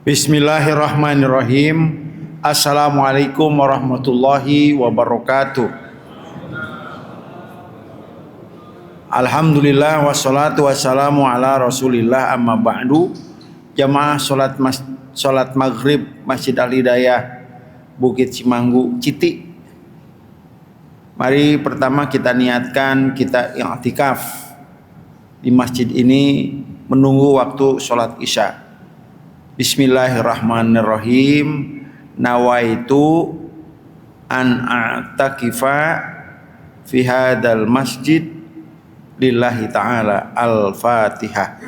Bismillahirrahmanirrahim. Assalamualaikum warahmatullahi wabarakatuh. Alhamdulillah wassalatu wassalamu ala rasulillah amma ba'du. Jamaah salat maghrib Masjid Al-Hidayah Bukit Cimanggu Citi. Mari pertama kita niatkan kita i'tikaf di masjid ini menunggu waktu salat Isya. Bismillahirrahmanirrahim. Nawaitu an a'takifa fi hadzal masjid lillahi ta'ala. Al-Fatihah.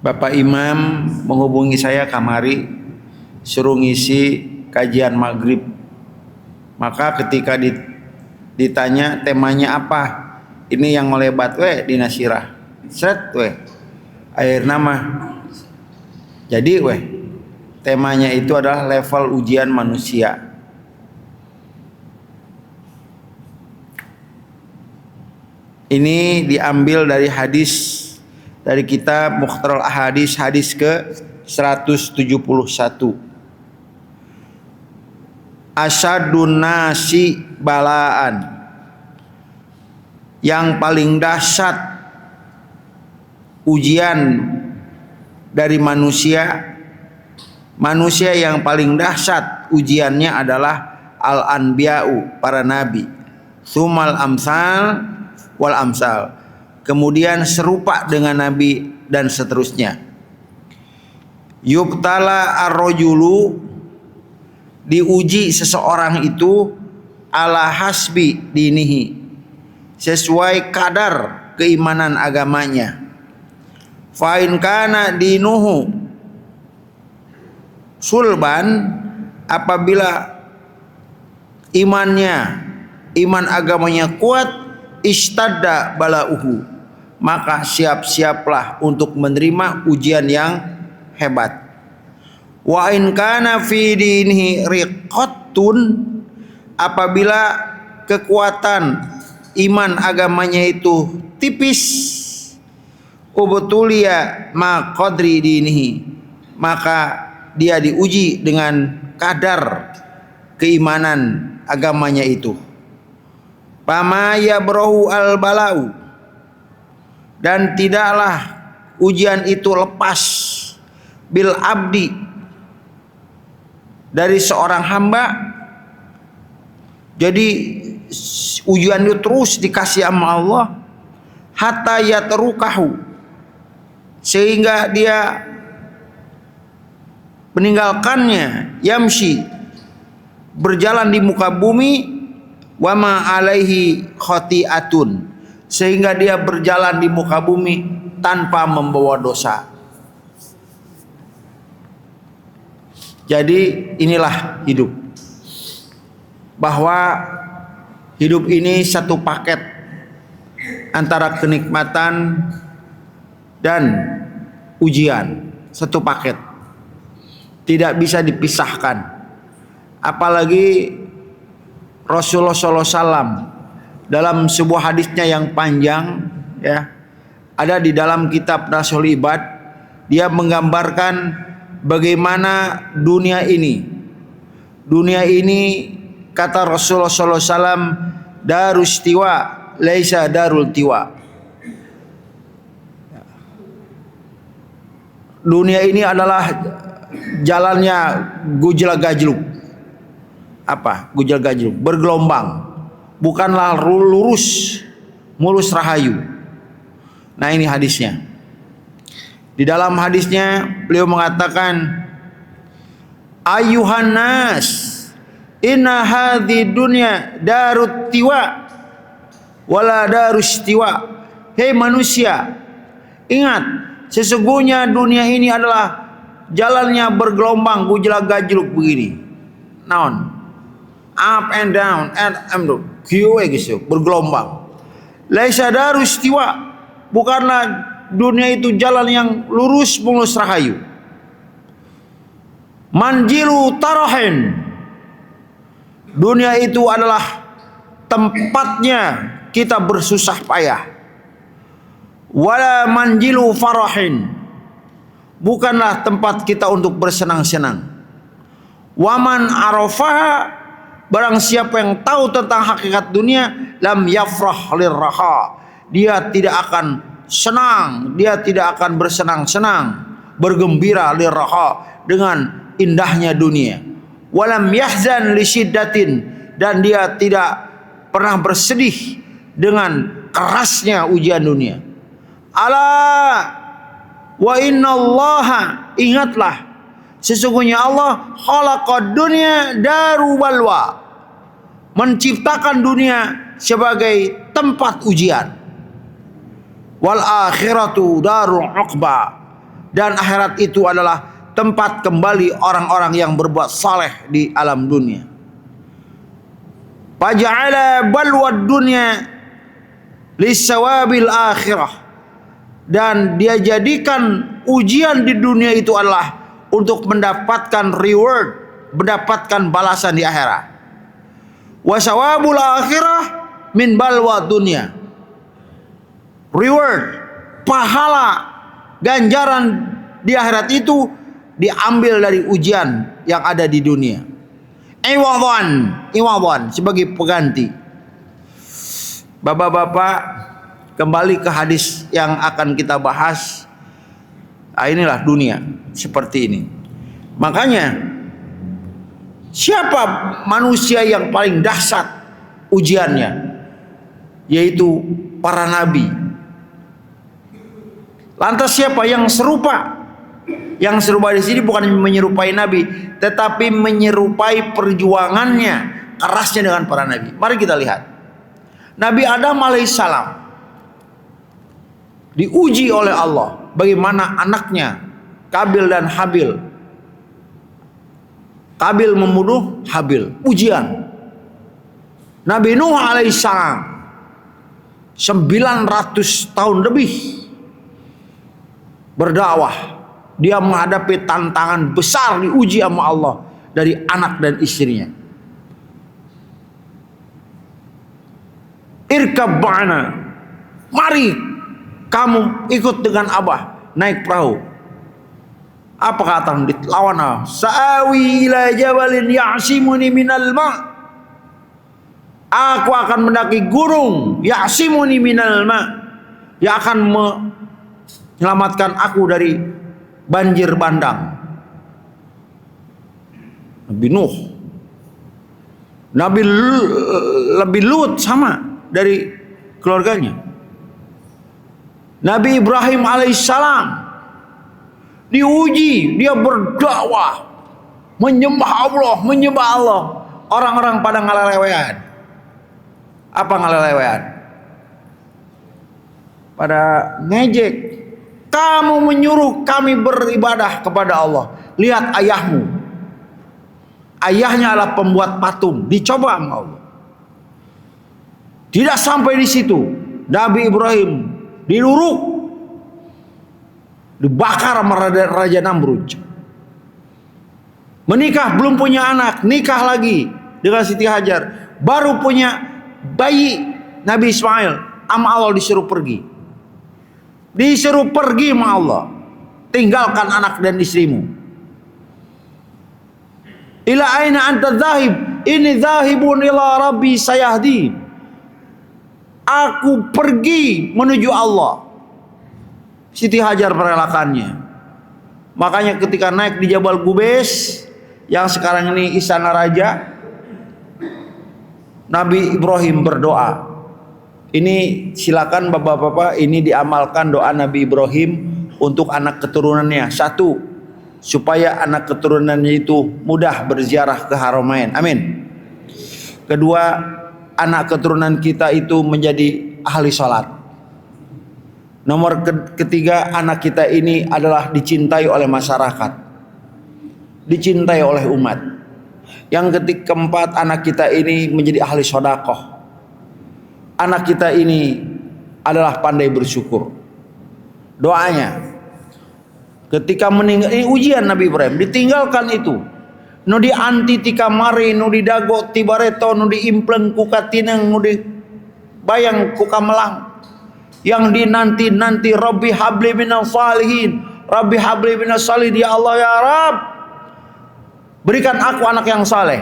Bapak Imam menghubungi saya kamari suruh ngisi kajian maghrib. Maka ketika ditanya temanya apa, ini yang melebat di nasirah set air nama. Jadi temanya itu adalah level ujian manusia. Ini diambil dari hadis dari kitab Mukhtarul Ahadits hadis ke 171. Asyadun nasi balaan, yang paling dahsyat ujian dari manusia yang paling dahsyat ujiannya adalah al-anbiya'u, para nabi, sumal amsal wal amsal, kemudian serupa dengan nabi dan seterusnya. Yubtala ar-rajulu, diuji seseorang itu ala hasbi dinihi, sesuai kadar keimanan agamanya. Fa in kana dinuhu sulban, apabila iman agamanya kuat, istadda balauhu, maka siap-siaplah untuk menerima ujian yang hebat. Wa in kana fi dinihi riqatun, apabila kekuatan iman agamanya itu tipis, ubtulia ma qadri dinihi, maka dia diuji dengan kadar keimanan agamanya itu. Pama yabrahu al balau, dan tidaklah ujian itu lepas bil abdi, dari seorang hamba. Jadi ujian itu terus dikasih sama Allah hatta yatrukahu, sehingga dia meninggalkannya, yamshi, berjalan di muka bumi, wa ma alaihi khati'atun, sehingga dia berjalan di muka bumi tanpa membawa dosa. Jadi inilah hidup, bahwa hidup ini satu paket antara kenikmatan dan ujian, satu paket, tidak bisa dipisahkan. Apalagi Rasulullah SAW dalam sebuah hadisnya yang panjang, ada di dalam kitab Nasul Ibad, dia menggambarkan bagaimana dunia ini kata Rasulullah SAW, darus tiwa laisa darul tiwa. Dunia ini adalah jalannya gujal gajluk. Apa gujal gajluk? Bergelombang, bukanlah lurus mulus rahayu. Nah, ini hadisnya. Di dalam hadisnya beliau mengatakan, ayuhan nas, inna hadhi dunya darut tiwa wala darus tiwa. Hei manusia, ingat, sesungguhnya dunia ini adalah jalannya bergelombang, gujlak gajluk begini. Naon? Up and down and gitu, bergelombang. Laisa darus tiwa, bukanlah dunia itu jalan yang lurus mulus rahayu. Manjilu tarahin, dunia itu adalah tempatnya kita bersusah payah. Wala manjilu farahin, bukanlah tempat kita untuk bersenang-senang. Waman arafaha, barang siapa yang tahu tentang hakikat dunia, lam yafrah lirraha, dia tidak akan senang, dia tidak akan bersenang-senang, bergembira lirraha, dengan indahnya dunia. Walam yahzan li syiddatin, dan dia tidak pernah bersedih dengan kerasnya ujian dunia. Ala wa innallaha, ingatlah, sesungguhnya Allah khalaqad dunya daru balwa, menciptakan dunia sebagai tempat ujian. Wal akhiratu darul uqba, dan akhirat itu adalah tempat kembali orang-orang yang berbuat saleh di alam dunia. Faja'ala balwad dunya lisawabil akhirah, dan dia jadikan ujian di dunia itu adalah untuk mendapatkan reward, mendapatkan balasan di akhirat. Wasawabul akhirah min balwa dunia, reward, pahala, ganjaran di akhirat itu diambil dari ujian yang ada di dunia. Iwadhan, sebagai pengganti. Bapak-bapak, kembali ke hadis yang akan kita bahas. Inilah dunia seperti ini. Makanya, siapa manusia yang paling dahsyat ujiannya? Yaitu para nabi. Lantas siapa yang serupa? Yang serupa di sini bukan menyerupai nabi, tetapi menyerupai perjuangannya, kerasnya dengan para nabi. Mari kita lihat. Nabi Adam alaihissalam diuji oleh Allah, bagaimana anaknya Kabil dan Habil. Kabil membunuh Habil, ujian. Nabi Nuh alaihissalam 900 tahun lebih berdakwah. Dia menghadapi tantangan besar, diuji sama Allah dari anak dan istrinya. Irkab ba'ana, mari kamu ikut dengan Abah naik perahu. Apa kata lawan Allah? Sa'awi ila jabalin ya'simuni minal ma'. Aku akan mendaki gunung ya'simuni minal ma', yang akan menyelamatkan aku dari banjir bandang. Nabi Nuh, Nabi Lut sama dari keluarganya. Nabi Ibrahim alaihissalam diuji, dia berdakwah, menyembah Allah. Orang-orang pada ngalelewean. Apa ngalelewean? Pada ngejek. Kamu menyuruh kami beribadah kepada Allah. Lihat ayahmu. Ayahnya adalah pembuat patung. Dicoba sama Allah. Tidak sampai di situ. Nabi Ibrahim diluruk, dibakar sama Raja Namrud. Menikah, belum punya anak. Nikah lagi dengan Siti Hajar. Baru punya bayi Nabi Ismail. Sama Allah disuruh pergi. Disuruh pergi sama Allah, tinggalkan anak dan istrimu. Ila aina anta dzahib? Ini dzahibun ila rabbi sayahdi. Aku pergi menuju Allah. Siti Hajar merelakannya. Makanya ketika naik di Jabal Gubes, yang sekarang ini istana raja, Nabi Ibrahim berdoa. Ini silakan bapak-bapak, ini diamalkan doa Nabi Ibrahim untuk anak keturunannya. Satu, supaya anak keturunannya itu mudah berziarah ke Haramain. Amin. Kedua, anak keturunan kita itu menjadi ahli sholat. Nomor ketiga, anak kita ini adalah dicintai oleh masyarakat, dicintai oleh umat. Yang keempat, anak kita ini menjadi ahli sodakoh. Anak kita ini adalah pandai bersyukur. doanya. Ketika meninggal, ini ujian Nabi Ibrahim, ditinggalkan itu. Nu di anti ti kamari, nu di dago ti bareto, nu di impleng ku katineng, nu di bayang ku kamelang. Yang dinanti-nanti, Rabbi habli minas salihin, Rabbi habli minas salihin, ya Allah ya Rabb, berikan aku anak yang saleh.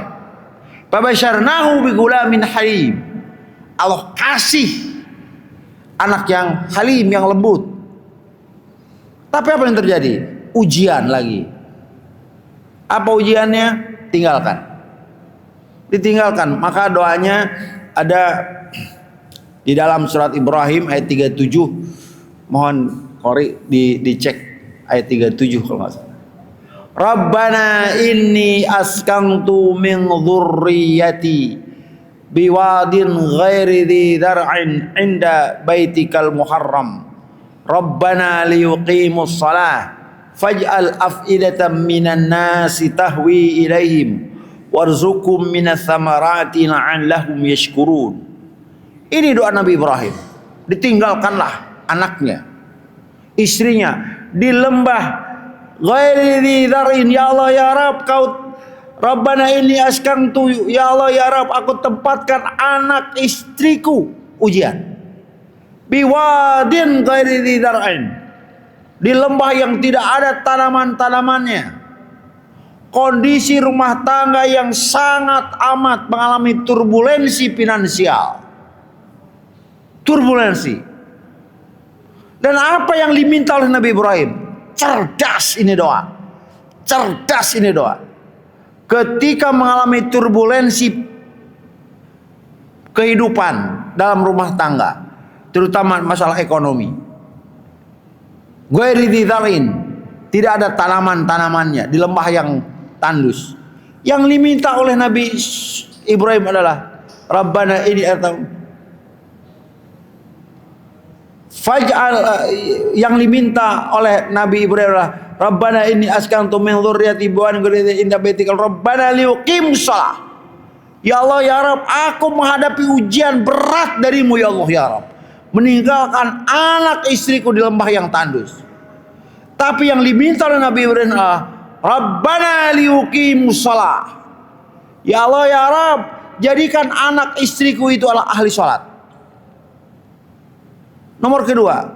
Fabasyarnahu bigulamin halim. Allah kasih anak yang halim, yang lembut. Tapi apa yang terjadi? Ujian lagi. Apa ujiannya? Tinggalkan. Ditinggalkan. Maka doanya ada di dalam surat Ibrahim ayat 37. Mohon Qori dicek ayat 37 kalau nggak salah. Rabbana inni askantu min dzurriyyati biwadin ghairi dzi dar'in 'inda baitikal muharram. Rabbana liyuqimus shalah faj'al af'idatan minan nasi tahwi ilaihim warzuqhum minas thamarati la'allahum yashkurun. Ini doa Nabi Ibrahim. Ditinggalkanlah anaknya, istrinya di lembah ghairi dzi dar'in. Ya Allah ya Rabb, kau Rabbana inni askantu, ya Allah ya Rabb, aku tempatkan anak istriku ujian. Biwadin ghairi dzi dar'in, di lembah yang tidak ada tanaman-tanamannya. Kondisi rumah tangga yang sangat amat mengalami turbulensi finansial. Turbulensi. Dan apa yang diminta oleh Nabi Ibrahim? Cerdas ini doa. Cerdas ini doa. Ketika mengalami turbulensi kehidupan dalam rumah tangga, terutama masalah ekonomi, ghairi dzi dar'in, tidak ada tanaman-tanamannya di lembah yang tandus. Yang diminta oleh Nabi Ibrahim adalah Rabbana ini faj'al, yang diminta oleh Nabi Ibrahim adalah Rabbana inni askantu min dzurriyyati biwadin ghairi inda baitikal Rabbana liyuqimus shalah. Ya Allah ya Rabb, aku menghadapi ujian berat darimu ya Allah ya Rabb, meninggalkan anak istriku di lembah yang tandus. Tapi yang diminta oleh Nabi Ibrahim adalah Rabbana liyuqimus shalah. Ya Allah ya Rabb, jadikan anak istriku itu adalah ahli salat. Nomor kedua,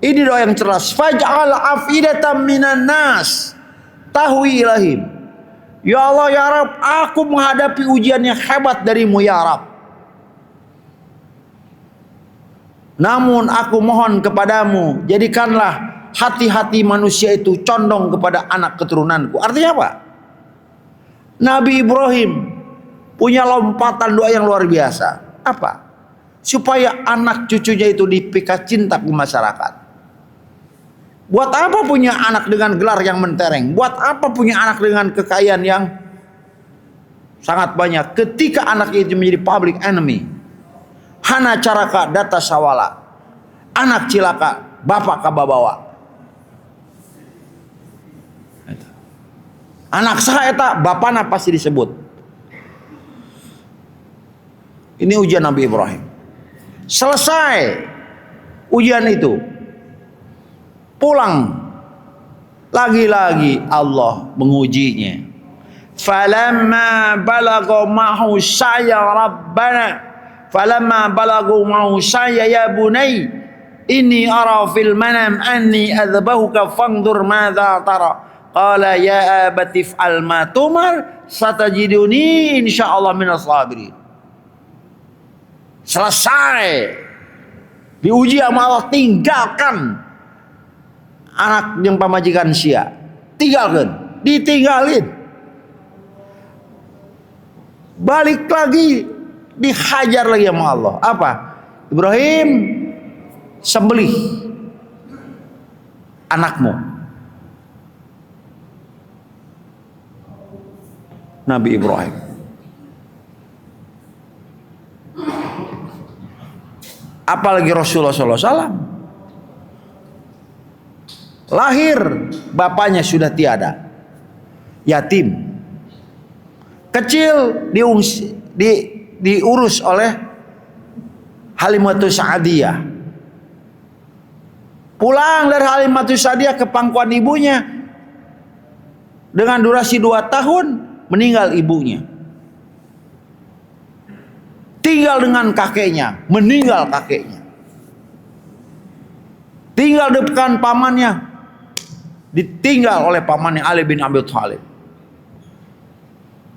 ini doa yang cerdas. Faj'al afidatan minan nas tahwi ilahim. Ya Allah ya Rabb, aku menghadapi ujian yang hebat darimu ya Rabb. Namun aku mohon kepadamu, jadikanlah hati-hati manusia itu condong kepada anak keturunanku. Artinya apa? Nabi Ibrahim punya lompatan doa yang luar biasa. Apa? Supaya anak cucunya itu dipikat cinta ke masyarakat. Buat apa punya anak dengan gelar yang mentereng? Buat apa punya anak dengan kekayaan yang sangat banyak ketika anak itu menjadi public enemy? Hana caraka data sawala, anak cilaka bapak kababawa. Anak saya tak bapana pasti disebut. Ini ujian Nabi Ibrahim. Selesai ujian itu, pulang, lagi-lagi Allah mengujinya. Falamma balagha ma'hu saya Rabbana, falamma balagha ma'hu saya ya bunai, inni ara fil manam anni adzbahuka fanzur madza tara. Qala ya abati fa'al ma tumar satajiduni insyaallah minas sabirin. Selesai diuji sama Allah, tinggalkan anak yang pamajikan sia, tinggalkan, ditinggalin, balik lagi, dihajar lagi sama Allah. Apa? Ibrahim, sembelih anakmu. Nabi Ibrahim apalagi Rasulullah SAW lahir, bapaknya sudah tiada, yatim, kecil, diurus oleh Halimatus Sa'diyah. Pulang dari Halimatus Sa'diyah ke pangkuan ibunya. Dengan durasi 2 tahun meninggal ibunya. Tinggal dengan kakeknya, meninggal kakeknya. Tinggal depan pamannya, ditinggal oleh pamannya Ali bin Abi Thalib.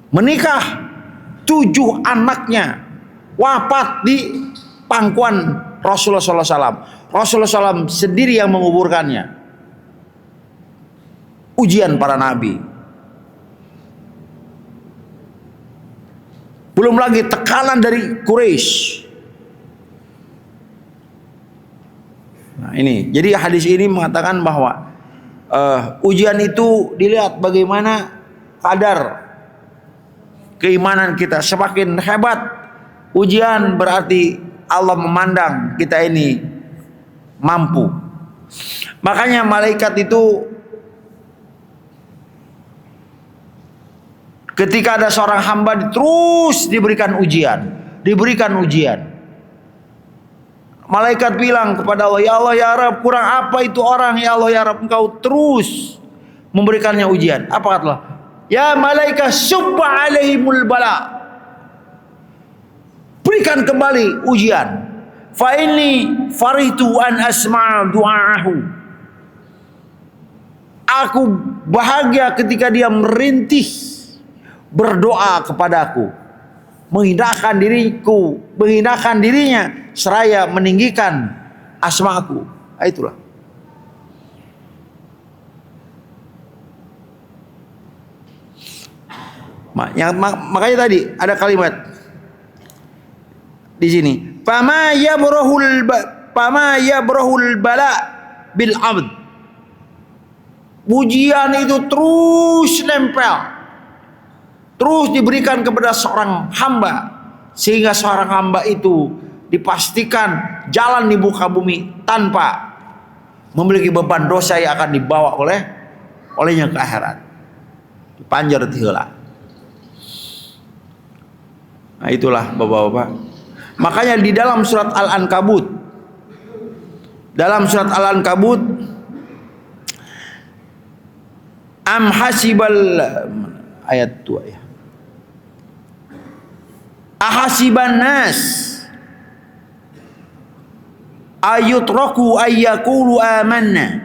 Menikah, 7 anaknya wafat di pangkuan Rasulullah SAW. Rasulullah SAW sendiri yang menguburkannya. Ujian para nabi. Belum lagi tekanan dari Quraisy. Nah ini, jadi hadis ini mengatakan bahwa ujian itu dilihat bagaimana kadar keimanan kita. Semakin hebat ujian berarti Allah memandang kita ini mampu. Makanya malaikat itu ketika ada seorang hamba terus diberikan ujian. Malaikat bilang kepada Allah, ya Allah ya Rabb, kurang apa itu orang, ya Allah ya Rabb, engkau terus memberikannya ujian. Apa kata Allah? Ya malaikat, subba alaihimul bala. Berikan kembali ujian. Fa inni faritu an asma' du'aahu. Aku bahagia ketika dia merintih berdoa kepadaku, menghinakan dirinya seraya meninggikan asmaku. Itulah. Makanya tadi ada kalimat di sini, Fama yabrahul bala bil abd. Ujian itu terus nempel, terus diberikan kepada seorang hamba, sehingga seorang hamba itu dipastikan jalan di muka bumi tanpa memiliki beban dosa yang akan dibawa olehnya ke akhirat. Dipanjar tiheula. Nah itulah bapak-bapak. Makanya di dalam surat Al-Ankabut, am hasibal ayat 2 ya. Ahasiban nas ayutraku ayyakulu amanna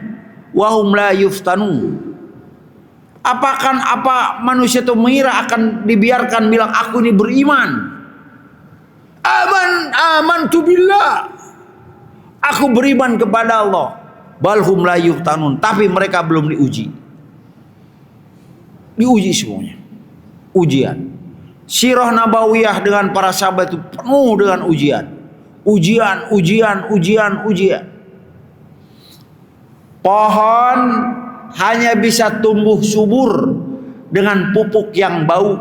wa hum la yuftanun. Apa manusia itu mengira akan dibiarkan bilang aku ini beriman, amantu billah, aku beriman kepada Allah, bal hum la yuftanun, tapi mereka belum diuji semuanya. Ujian sirah nabawiyah dengan para sahabat itu penuh dengan ujian. Pohon hanya bisa tumbuh subur dengan pupuk yang bau.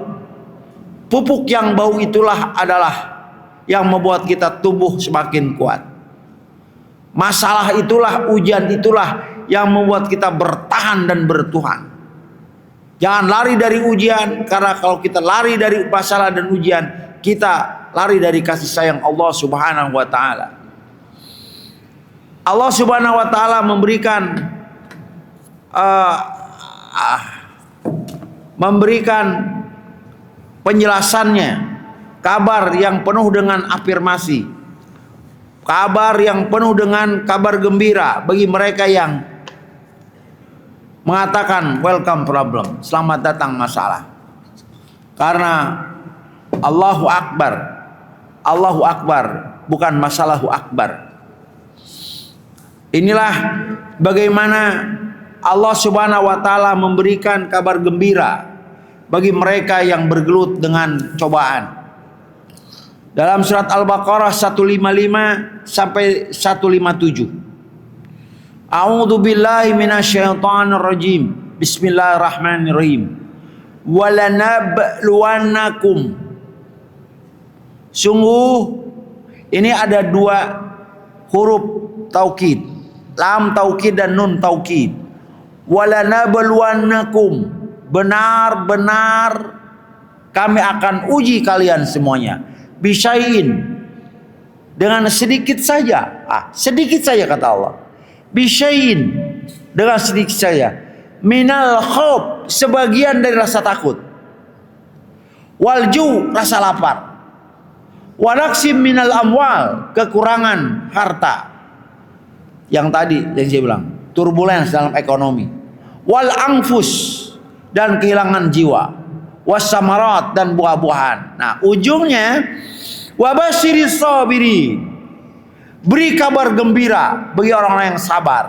Pupuk yang bau itulah adalah yang membuat kita tumbuh semakin kuat. Masalah itulah, ujian itulah yang membuat kita bertahan dan bertuhan. Jangan lari dari ujian, karena kalau kita lari dari masalah dan ujian, kita lari dari kasih sayang Allah Subhanahu wa taala. Allah Subhanahu wa taala memberikan penjelasannya, kabar yang penuh dengan afirmasi, kabar yang penuh dengan kabar gembira bagi mereka yang mengatakan welcome problem, selamat datang masalah. Karena Allahu Akbar bukan masalahu akbar. Inilah bagaimana Allah Subhanahu wa taala memberikan kabar gembira bagi mereka yang bergelut dengan cobaan. Dalam surat Al-Baqarah 155 sampai 157. A'udzu billahi minasyaitonir rajim. Bismillahirrahmanirrahim. Walanabluwannakum. Sungguh ini ada 2 huruf taukid, lam taukid dan nun taukid. Walanabluwannakum, benar-benar kami akan uji kalian semuanya. Bisyai'in, dengan sedikit saja. Sedikit saja kata Allah. Bisyai'in, dengan sedikit saja. Minal khauf, sebagian dari rasa takut. Walju, rasa lapar. Walaksim minal amwal, kekurangan harta. Yang tadi yang saya bilang, turbulens dalam ekonomi. Wal anfus, dan kehilangan jiwa. Wassamarat, dan buah-buahan. Nah, ujungnya wabasyiris sabirin, beri kabar gembira bagi orang-orang yang sabar.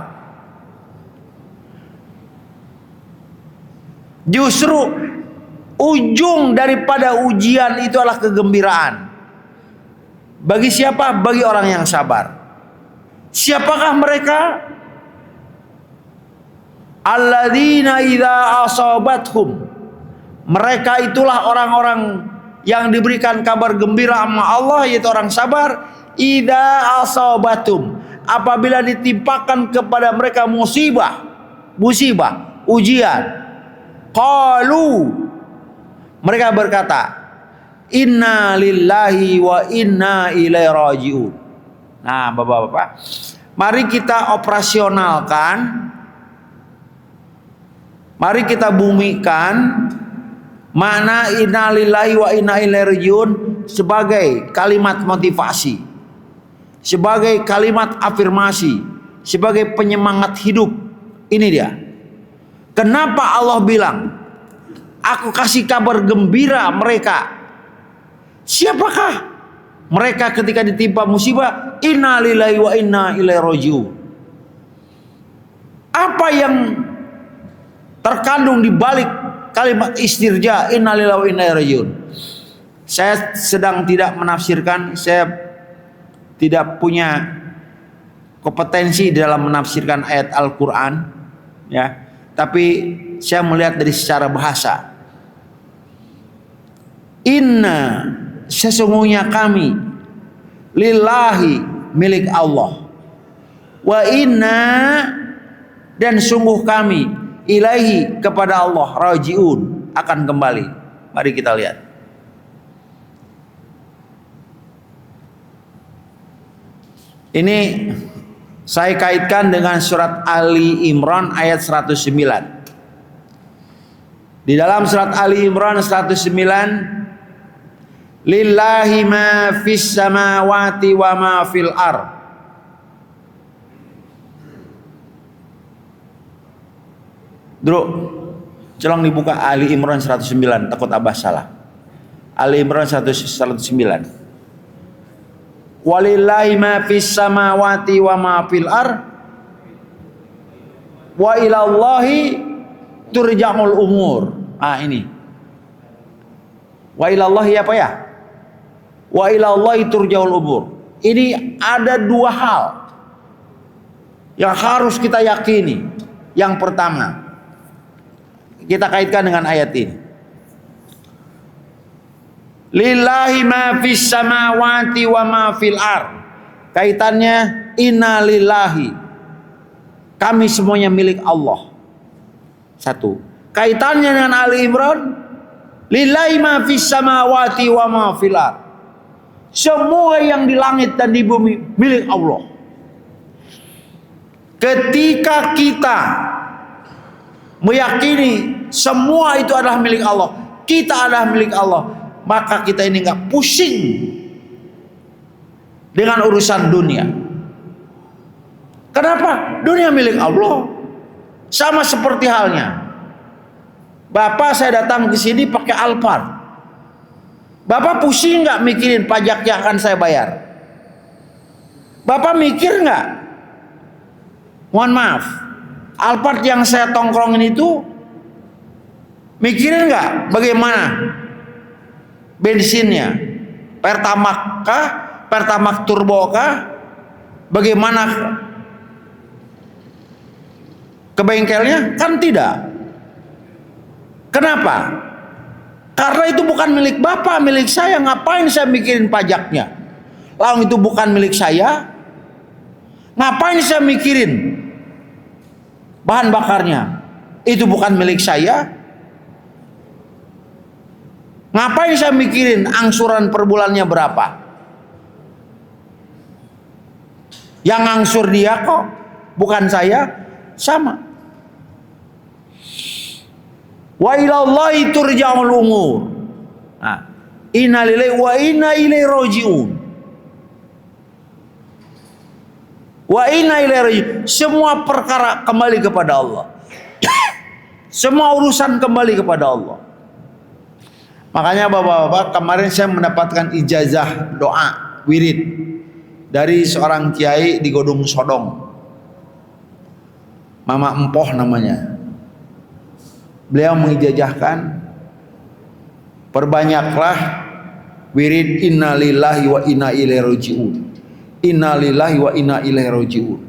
Justru ujung daripada ujian itu adalah kegembiraan. Bagi siapa? Bagi orang yang sabar. Siapakah mereka? Alladzina idza asabathum, mereka itulah orang-orang yang diberikan kabar gembira sama Allah, yaitu orang sabar. Idza asabatum, apabila ditimpakan kepada mereka musibah, ujian. Qalu, mereka berkata, inna lillahi wa inna ilaihi rajiun. Nah, Bapak-bapak, mari kita operasionalkan, mari kita bumikan makna inna lillahi wa inna ilaihi rajiun sebagai kalimat motivasi, sebagai kalimat afirmasi, sebagai penyemangat hidup. Ini dia. Kenapa Allah bilang, aku kasih kabar gembira mereka. Siapakah mereka ketika ditimpa musibah? Inna lillahi wa inna ilaihi rajiun. Apa yang terkandung di balik kalimat istirja inna lillahi wa inna ilaihi rajiun? Saya sedang tidak menafsirkan, saya tidak punya kompetensi dalam menafsirkan ayat Al-Quran, ya. Tapi saya melihat dari secara bahasa. Inna, sesungguhnya kami, lillahi, milik Allah. Wa inna, dan sungguh kami, ilaihi, kepada Allah, rajiun, akan kembali. Mari kita lihat. Ini saya kaitkan dengan surat Ali Imran ayat 109. Di dalam surat Ali Imran 109, lillahi ma fis samawati wa ma fil ard. Dulu, colong dibuka Ali Imran 109, takut Abah salah. Ali Imran 109. Walillahi ma fis samawati wa ma fil ard wa ilallahi turja'ul umur. Ah, ini. Wa ilallahi apa ya? Wa ilallahi turja'ul umur. Ini ada dua hal yang harus kita yakini. Yang pertama, kita kaitkan dengan ayat ini. Lillahi ma fis samawati wa ma fil ard. Kaitannya inna lillahi, kami semuanya milik Allah. Satu. Kaitannya dengan Ali Imran, lillahi ma fis samawati wa ma fil ard. Semua yang di langit dan di bumi milik Allah. Ketika kita meyakini semua itu adalah milik Allah, kita adalah milik Allah, maka kita ini nggak pusing dengan urusan dunia. Kenapa? Dunia milik Allah. Sama seperti halnya, Bapak saya datang ke sini pakai Alphard. Bapak pusing nggak mikirin pajak yang akan saya bayar? Bapak mikir nggak? Mohon maaf, Alphard yang saya tongkrongin itu, mikirin nggak bagaimana bensinnya, Pertamax kah, Pertamax turbo kah, bagaimana ke bengkelnya? Kan tidak. Kenapa? Karena itu bukan milik Bapak, milik saya. Ngapain saya mikirin pajaknya? Lalu itu bukan milik saya, ngapain saya mikirin bahan bakarnya? Itu bukan milik saya. Ngapain saya mikirin angsuran per bulannya berapa? Yang angsur dia kok. bukan saya, sama. Wa ilallahi turja'ul umur. Nah, inna lillahi wa inna ilaihi raji'un. Wa inna ilaihi raji'un. Semua perkara kembali kepada Allah. Semua urusan kembali kepada Allah. Makanya bapak-bapak, kemarin saya mendapatkan ijazah doa wirid dari seorang kiai di Godong Sodong, Mama Empoh namanya. Beliau mengijazahkan, perbanyaklah wirid innalillahi wa inna ilaihi raji'un. Innalillahi wa inna ilaihi raji'un.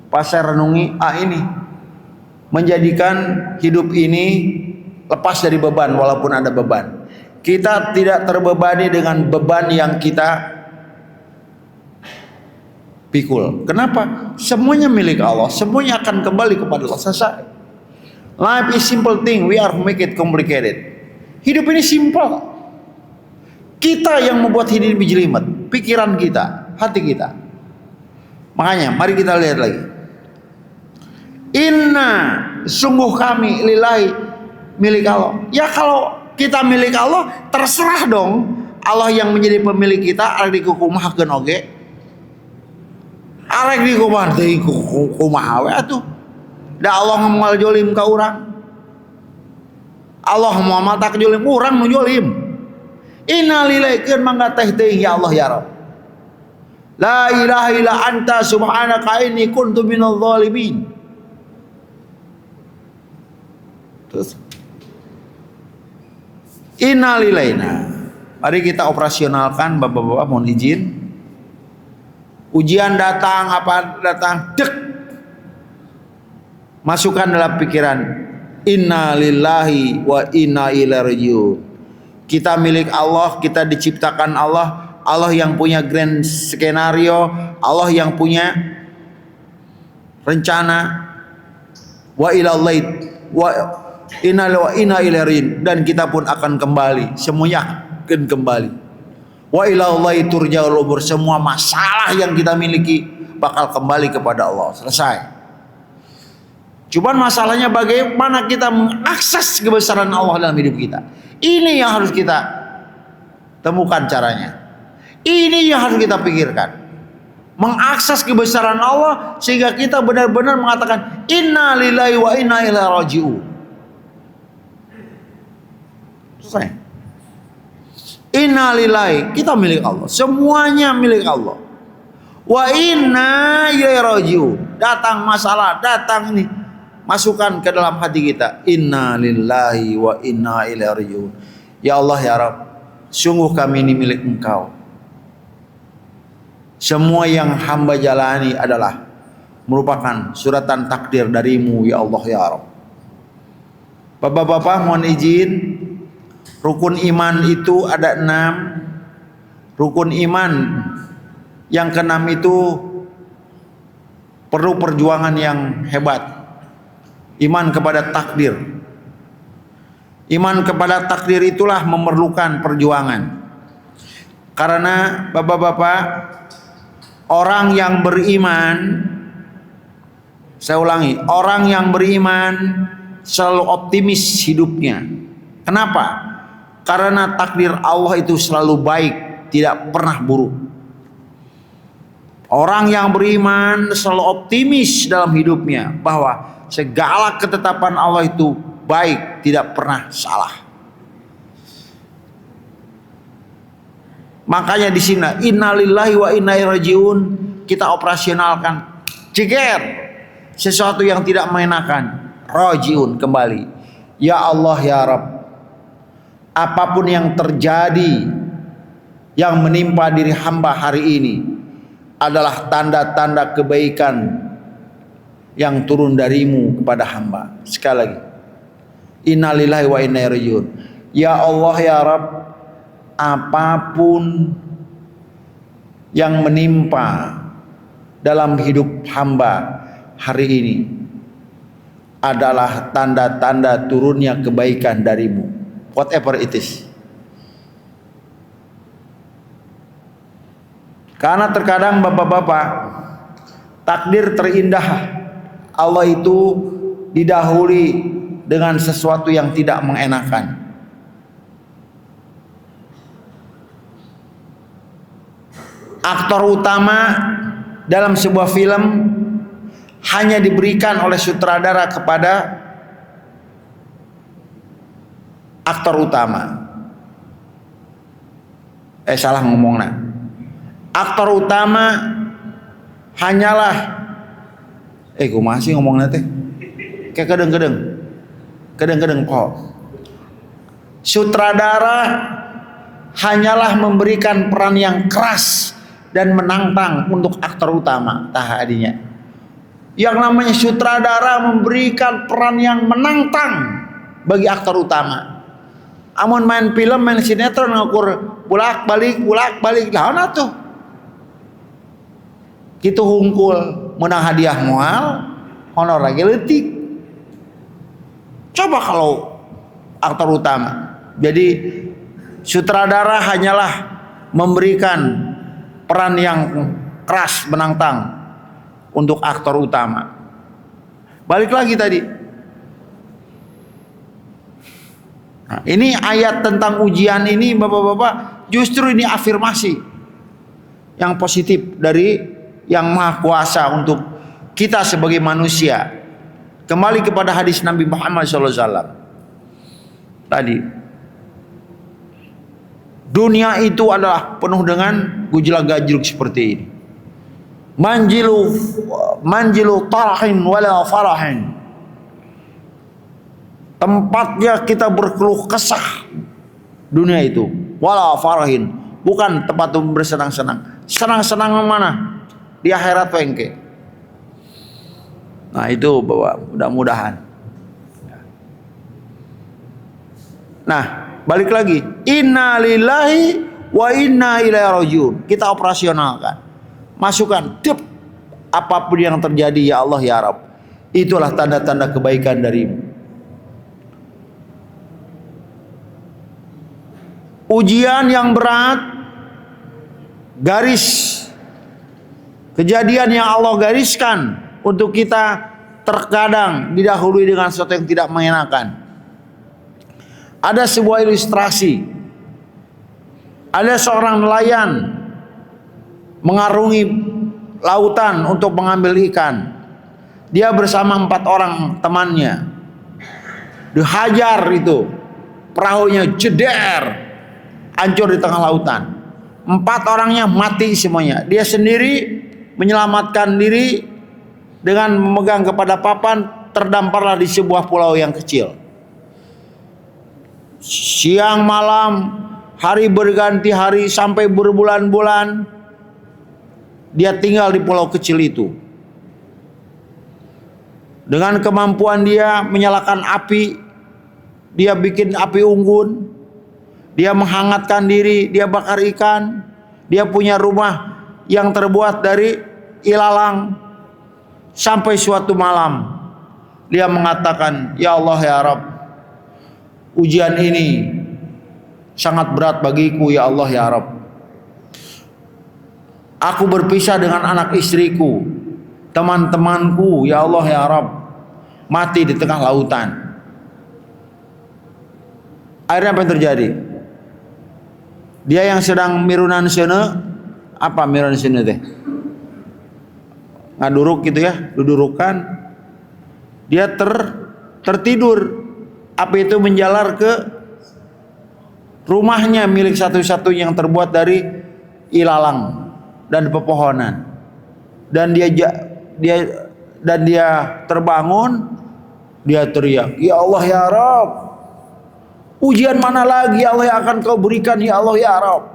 Pas saya renungi, ini menjadikan hidup ini lepas dari beban walaupun ada beban. Kita tidak terbebani dengan beban yang kita pikul. Kenapa? Semuanya milik Allah. Semuanya akan kembali kepada Allah. Selesai. Life is simple thing. We are make it complicated. Hidup ini simple. Kita yang membuat hidup ini jelimet. Pikiran kita, hati kita. Makanya mari kita lihat lagi. Inna, sungguh kami lillahi, milik Allah. Ya kalau kita milik Allah, terserah dong. Allah yang menjadi pemilik kita, arek dikukumahakeun oge. Arek dikukumaha teh kumaha we atuh. Da Allah moal jolim ka urang. Allah moal matak jolim, urang nu jolim. Inna lillahi keun mangga teh teuing ya Allah ya Rabb. La ilaha illa anta subhanaka inni kuntu minadh dhalimin. Terus innalillaina. Mari kita operasionalkan, bapak-bapak mohon izin. Ujian datang, apa datang, dek. Masukkan dalam pikiran, innalillahi wa inna ilaihi raji'un. Kita milik Allah, kita diciptakan Allah. Allah yang punya grand skenario, Allah yang punya rencana. Wa ilallahi wa inna ilaihi, dan kita pun akan kembali, semuanya akan kembali. Wa ilallahi turja'ul umur, semua masalah yang kita miliki bakal kembali kepada Allah. Selesai. Cuman masalahnya bagaimana kita mengakses kebesaran Allah dalam hidup kita. Ini yang harus kita temukan caranya. Ini yang harus kita pikirkan. Mengakses kebesaran Allah sehingga kita benar-benar mengatakan inna lillahi wa inna ilaihi raji'un. Selesai. Inna lillahi, kita milik Allah. Semuanya milik Allah. Wa inna ilaihi raji'un. Datang masalah, datang ini, masukkan ke dalam hati kita. Inna lillahi wa inna ilaihi raji'un. Ya Allah ya Rabb, sungguh kami ini milik Engkau. Semua yang hamba jalani adalah merupakan suratan takdir darimu ya Allah ya Rabb. Bapak-bapak mohon izin, rukun iman itu ada 6. Rukun iman yang ke-6 itu perlu perjuangan yang hebat. Iman kepada takdir. Iman kepada takdir itulah memerlukan perjuangan. Karena bapak-bapak, orang yang beriman, saya ulangi, orang yang beriman selalu optimis hidupnya. Kenapa? Karena takdir Allah itu selalu baik, tidak pernah buruk. Orang yang beriman selalu optimis dalam hidupnya bahwa segala ketetapan Allah itu baik, tidak pernah salah. Makanya di sini innalillahi wa inna ilaihi raji'un kita operasionalkan. Ceger sesuatu yang tidak mengenakan, raji'un kembali. Ya Allah ya Rabb, apapun yang terjadi yang menimpa diri hamba hari ini adalah tanda-tanda kebaikan yang turun darimu kepada hamba. Sekali lagi, innalillahi wa inna ilaihi raji'un. Ya Allah ya Rabb, apapun yang menimpa dalam hidup hamba hari ini adalah tanda-tanda turunnya kebaikan darimu, whatever it is. Karena terkadang bapak-bapak, takdir terindah Allah itu didahului dengan sesuatu yang tidak mengenakan. Aktor utama dalam sebuah film hanya diberikan oleh sutradara kepada aktor utama. Salah ngomongna. Aktor utama hanyalah kumaha sih ngomongna teh? Kayak kedeng-kedeng kok. Sutradara hanyalah memberikan peran yang keras dan menantang untuk aktor utama. Tah adinya. Yang namanya sutradara memberikan peran yang menantang bagi aktor utama. Amun main film, main sinetron ngukur bolak-balik lawan atuh. Kitu hungkul menang hadiah moal, honor lagi leutik. Coba kalau aktor utama. Jadi sutradara hanyalah memberikan peran yang keras menantang untuk aktor utama. Balik lagi tadi. Nah, ini ayat tentang ujian ini Bapak-bapak, justru ini afirmasi yang positif dari Yang Maha Kuasa untuk kita sebagai manusia. Kembali kepada hadis Nabi Muhammad SAW tadi. Dunia itu adalah penuh dengan gejolak-gajluk seperti ini. Manjilu tarahin wala farahin. Tempatnya kita berkeluh kesah dunia itu. Wala farahin, bukan tempat bersenang-senang. Senang-senang mana? Di akhirat wengke. Nah itu Bapak, mudah-mudahan. Nah, balik lagi. Inna lillahi wa inna ilaihi rajiun. Kita operasionalkan. Masukkan apapun yang terjadi ya Allah ya Rabb. Itulah tanda-tanda kebaikan darimu. Ujian yang berat, garis kejadian yang Allah gariskan untuk kita terkadang didahului dengan sesuatu yang tidak mengenakan. Ada sebuah ilustrasi. Ada seorang nelayan mengarungi lautan untuk mengambil ikan. Dia bersama 4 orang temannya. Dihajar itu, perahunya jeder, hancur di tengah lautan. 4 orangnya mati semuanya. Dia sendiri menyelamatkan diri dengan memegang kepada papan, terdamparlah di sebuah pulau yang kecil. Siang malam, hari berganti hari sampai berbulan-bulan, dia tinggal di pulau kecil itu. Dengan kemampuan dia menyalakan api, dia bikin api unggun, dia menghangatkan diri, dia bakar ikan, dia punya rumah yang terbuat dari ilalang. Sampai suatu malam dia mengatakan, ya Allah ya Rabb, ujian ini sangat berat bagiku ya Allah ya Rabb. Aku berpisah dengan anak istriku, teman-temanku ya Allah ya Rabb, mati di tengah lautan. Akhirnya apa yang terjadi? Dia yang sedang mirunan sene, apa mirunan sene teh? Ngaduruk gitu ya, dudurukan. Dia tertidur. Api itu menjalar ke rumahnya milik satu-satunya yang terbuat dari ilalang dan pepohonan. Dan dia terbangun, dia teriak, ya Allah ya Rabb, ujian mana lagi Allah yang akan kau berikan ya Allah ya Rabb.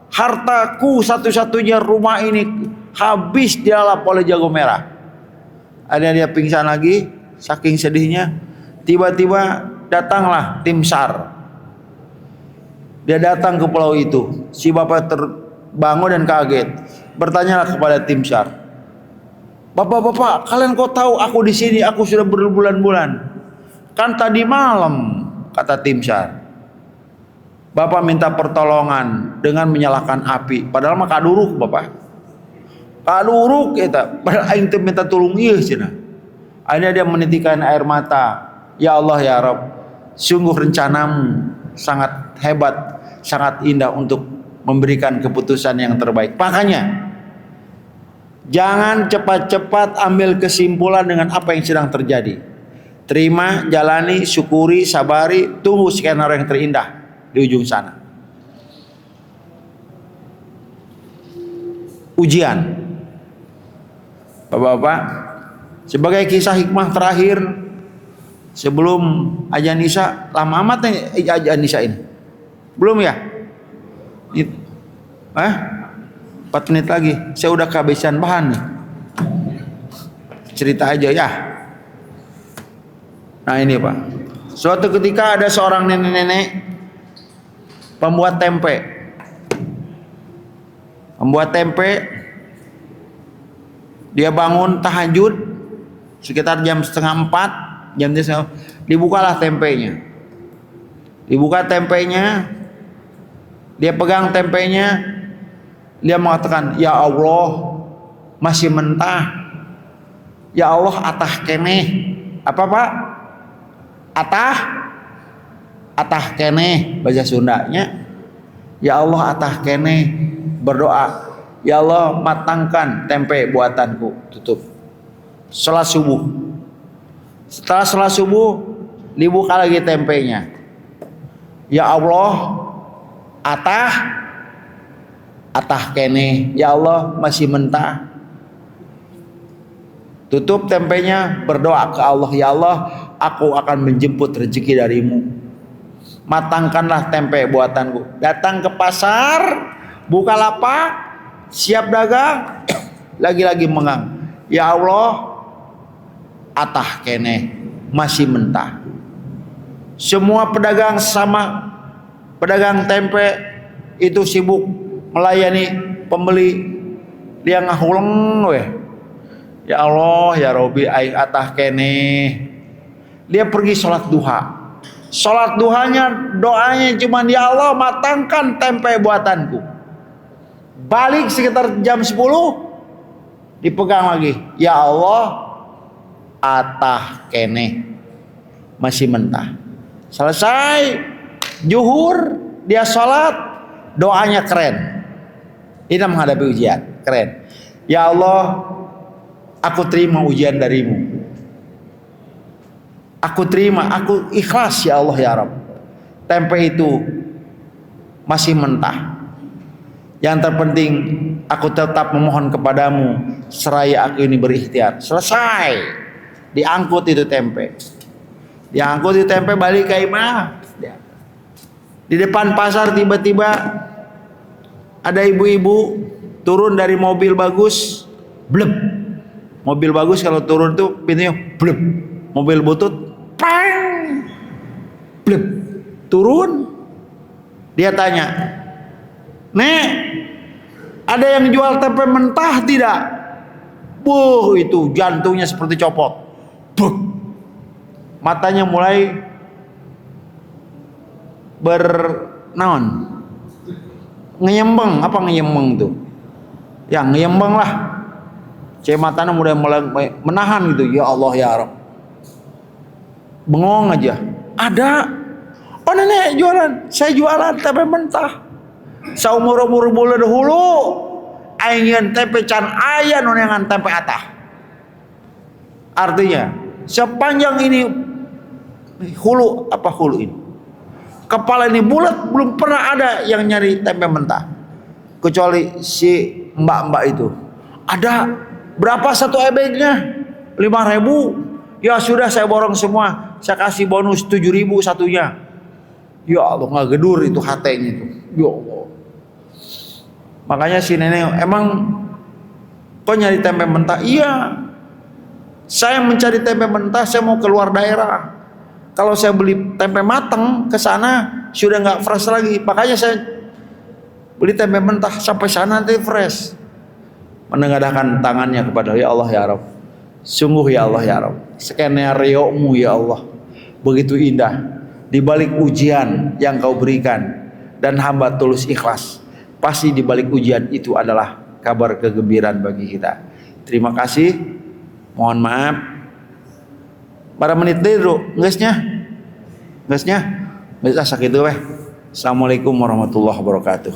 Hartaku satu-satunya rumah ini habis dilalap oleh jago merah. Ada dia pingsan lagi, saking sedihnya. Tiba-tiba datanglah tim SAR. Dia datang ke pulau itu. Si bapak terbangun dan kaget. Bertanyalah kepada tim SAR. Bapak-bapak, kalian kok tahu aku di sini? Aku sudah berbulan-bulan. Kan tadi malam, kata tim SAR. Bapak minta pertolongan dengan menyalakan api. Padahal mah kaduruk bapak. Kaduruk kita. Padahal aing teh minta tolong ieu cenah. Akhirnya dia menitikkan air mata. Ya Allah ya Rabb, sungguh rencanamu sangat hebat, sangat indah untuk memberikan keputusan yang terbaik. Makanya jangan cepat-cepat ambil kesimpulan dengan apa yang sedang terjadi. Terima, jalani, syukuri, sabari, tunggu skenario yang terindah di ujung sana. Ujian, Bapak-bapak, sebagai kisah hikmah terakhir sebelum azan Isya. Lama amat nih azan Isya ini. Belum ya? 4 menit lagi. Saya udah kehabisan bahan nih. Cerita aja ya. Nah ini Pak. Suatu ketika ada seorang nenek-nenek pembuat tempe. Pembuat tempe. Dia bangun tahajud sekitar jam 3:30, dibukalah tempenya. Dibuka tempenya, dia pegang tempenya, dia mengatakan, ya Allah, masih mentah. Ya Allah, atah keneh. Apa Pak? Atah keneh bahasa Sundanya. Ya Allah, atah keneh. Berdoa, ya Allah, matangkan tempe buatanku. Tutup. Salat subuh. Setelah salat subuh, dibuka lagi tempenya. Ya Allah, atah kene. Ya Allah, masih mentah. Tutup tempenya, berdoa ke Allah, ya Allah, aku akan menjemput rezeki darimu. Matangkanlah tempe buatanku. Datang ke pasar, buka lapak, siap dagang, lagi-lagi mengang. Ya Allah, atah kene, masih mentah. Semua pedagang sama pedagang tempe itu sibuk melayani pembeli. Dia ngahuleng weh. Ya Allah, ya Robi, ai atah kene. Dia pergi sholat duha. Sholat duhanya, doanya cuman, ya Allah, matangkan tempe buatanku. Balik sekitar jam 10, dipegang lagi. Ya Allah, atah kene, masih mentah. Selesai zuhur, dia sholat, doanya keren. Ini menghadapi ujian, keren. Ya Allah, aku terima ujian darimu. Aku terima, aku ikhlas ya Allah ya Rabb. Tempe itu masih mentah. Yang terpenting, aku tetap memohon kepadamu seraya aku ini berikhtiar. Selesai, diangkut itu tempe. Diangkut itu tempe balik ke imah. Di depan pasar tiba-tiba ada ibu-ibu turun dari mobil bagus, bleb. Mobil bagus kalau turun tuh pintunya bleb. Mobil butut, pang, bleb. Turun. Dia tanya, Nek, ada yang jual tempe mentah tidak? Itu jantungnya seperti copot. Buk. Matanya mulai ngeyembang. Apa ngeyembang tuh? Ya ngeyembang lah. Matanya mulai menahan gitu. Ya Allah ya Rabb. Bengong aja. Ada. Oh nenek jualan. Saya jualan tempe mentah. Saumur-umur bulan dahulu aing tempe can aya nonengan tempe atah. Artinya sepanjang ini hulu ini kepala ini bulat, belum pernah ada yang nyari tempe mentah kecuali si mbak-mbak itu. Ada berapa satu ebegnya? 5.000. Ya sudah, saya borong semua, saya kasih bonus 7.000 satunya. Ya Allah, nggak gedur itu hatenya itu. Ya Allah. Makanya si nenek, emang kok nyari tempe mentah? Iya, saya mencari tempe mentah, saya mau keluar daerah. Kalau saya beli tempe matang ke sana sudah nggak fresh lagi. Makanya saya beli tempe mentah sampai sana nanti fresh. Menengadahkan tangannya kepada ya Allah ya Rabb. Sungguh ya Allah ya Rabb, skenario-Mu ya Allah begitu indah. Di balik ujian yang Kau berikan dan hamba tulus ikhlas, pasti di balik ujian itu adalah kabar kegembiraan bagi kita. Terima kasih. Mohon maaf Para menit dulu, geusnya. Geusnya. Geus sakitu weh. Assalamualaikum warahmatullahi wabarakatuh.